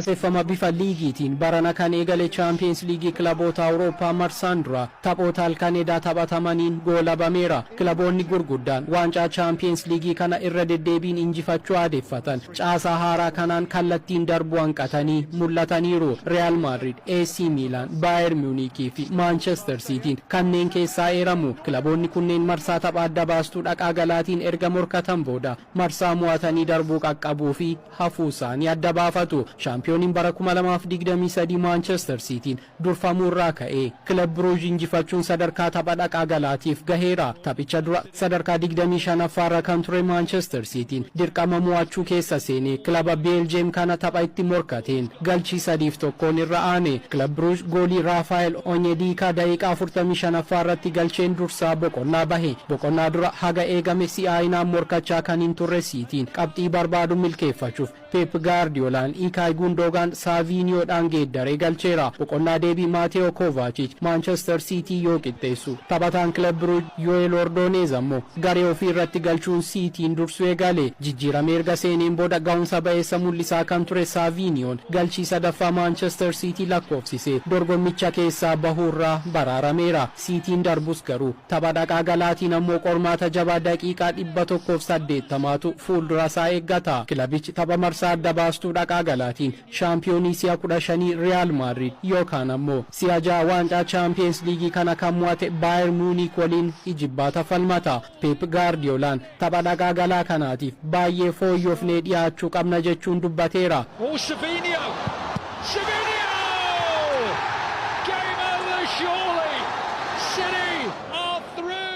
qopheeffama bifa liigiitiin barana kan eegale Champions League kilaboota Awurooppaa marsaan dura taphoota halkan edaa taphatamaniin goolabameera. Kilaboonni gurguddaan waancaa Champions League kana irra deddeebiin injifachuu aadeffatan caasaa haaraa kanaan kallattiin darbuu hanqatanii mul'ataniiru. Real Madrid, AC Milan, Bayern Munich fi Manchester City kanneen keessaa eeramu. Kilaboonni kunneen marsaa tapha adda baastuu dhaqaa galaatiin erga morkatan booda marsaa mo'atanii darbuu qaqqabuu fi hafuu isaanii adda baafatu. Shaampiyooniin bara 2023 Manchester City durfamuurraa ka'ee Club Brugge injifachuun sadarkaa tapha dhaqaa galaatiif gaheera. Taphicha dura sadarkaa 25ffaarra kan ture Manchester City dirqama mo'achuu keessa seenee kilaba Belgium kana tapha itti morkateen galchii 3-1 irra aane. Club Brugge goolii Rafael Onyedika daqiiqaa 45ffaarratti galcheen dursaa boqonnaa bahe. Boqonnaa dura haga eegame si'aayinaan morkachaa kan hin turre City qabxii barbaadu milkeeffachuuf Pep Guardiolaan Ilkay Gundogan Savinioodhaan geeddaree galcheera. Boqonnaa deebii Matteo Kovacic Manchester City yoo qixxeessu taphataan Club Brugge Joel Ordonez ammoo garee ofii irratti galchuun Cityin dursuu eegale. Jijjiirama erga seeneen booda ga'umsa ba'eessa mul'isaa kan ture Savinioon galchii sadaffaa Manchester City lakkoofsise dorgommicha keessaa bahuurraa baraarameera. Cityin darbus garuu tapha dhaqaa galaatiin ammoo qormaata jabaa daqiiqaa 180tu fuuldura isaa eeggata. Kilabichi tapha marsaa adda baastuu dhaqaa galaatiin shaampiyoonii si'a 15 Real Madrid yookaan ammoo si'a 6 waancaa Champions League kana kan mo'ate Bayern Munich waliin ijibbaata falmata. Pep Guardiolaan tapha dhaqaa galaa kanaatiif baay'ee fooyyofnee dhiyaachuu qabna jechuun dubbateera.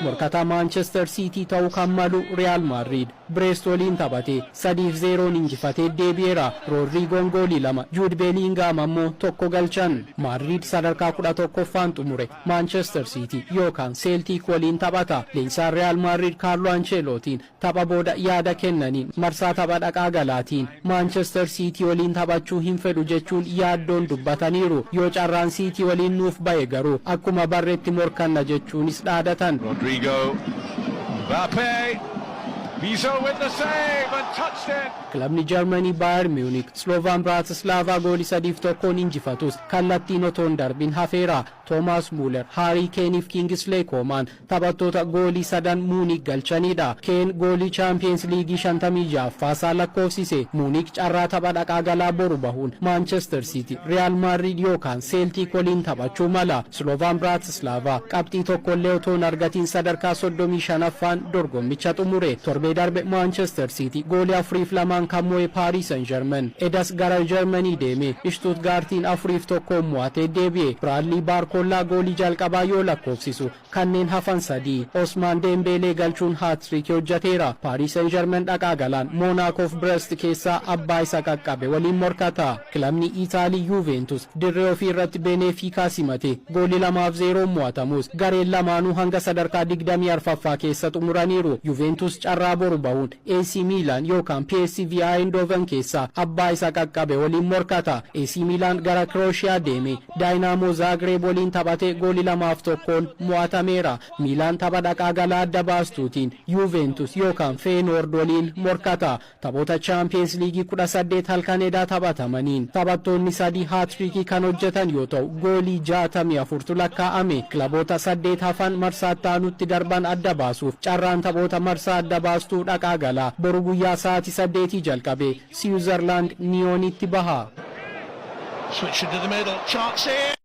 Morkataa Manchester City ta'uu kan malu Real Madrid Brest waliin taphate 3-0 injifatee deebi'eera. Rodrigoon goolii 2 Jude Bellingham ammoo tokko galchan. Madrid sadarkaa 11ffaan xumure. Manchester City yookaan Celtic waliin taphata. Leenjisaan Real Madrid Carlo Ancelottiin tapha booda yaada kennaniin marsaa tapha dhaqaa galaatiin Manchester City waliin taphachuu hin fedhu jechuun yaaddoon dubbataniiru. Yoo carraan City waliin nuuf ba'e garuu akkuma barreetti morkanna jechuunis dhaadatan. Rodrigo, Mbappe, Bizot with the save and touched it. Kilabni Germany Bayern Munich Slovan Bratislava goolii 3-1 injifatus kallattiin otoo hin darbin hafeera. Thomas Muller, Harry Kane fi Kingsley Coman taphattoota goolii 3 Munich galchanidha. Kane goolii Champions League 56ffaasaa lakkoofsise. Munich carraa tapha dhaqaa galaa boru bahuun Manchester City, Real Madrid yookaan Celtic waliin taphachuu mala. Slovan Bratislava qabxii tokkollee otoo hin argatiin sadarkaa 35ffaan dorgommicha xumure. Torbee darbe Manchester City goolii 4-2 kan mo'e Paris Saint-Germain edas gara Germany deeme Stuttgartiin 4-1 mo'atee deebi'e. Bradley Barcola goolii jalqabaa yoo lakkoofsisu kanneen hafan 3 Osman Dembele galchuun hat-trick hojjeteera. Paris Saint-Germain dhaqaa galaan Monaco fi Brest keessaa abbaa isa qaqqabe waliin morkata. Kilabni Itaalii Juventus dirree ofii irratti Benfica simate goolii 2-0 mo'atamus gareen lamaanuu hanga sadarkaa 24ffaa keessa xumuraniiru. Juventus carraa boru bahuun AC Milan yookaan PSV Eindhoven keessaa abbaa isa qaqqabe waliin morkata. AC Milan gara Croatia deeme Dynamo Zagreb waliin taphate goolii 2-1 mo'atameera. Milan tapha dhaqaa galaa adda baastuutiin Juventus yookaan Feyenoord waliin morkata. Taphoota Champions League 18 halkan edaa taphatamaniin taphattoonni 3 hat-trick kan hojjetan yoo ta'u goolii 64tu lakkaa'ame. Kilaboota 8 hafan marsaatti aanutti darban adda baasuuf carraan taphoota marsaa adda baastuu dhaqaa galaa boru guyyaa sa'aatii 8 jalqabe Switzerland Nyonitti baha. Switch into the middle, chance here.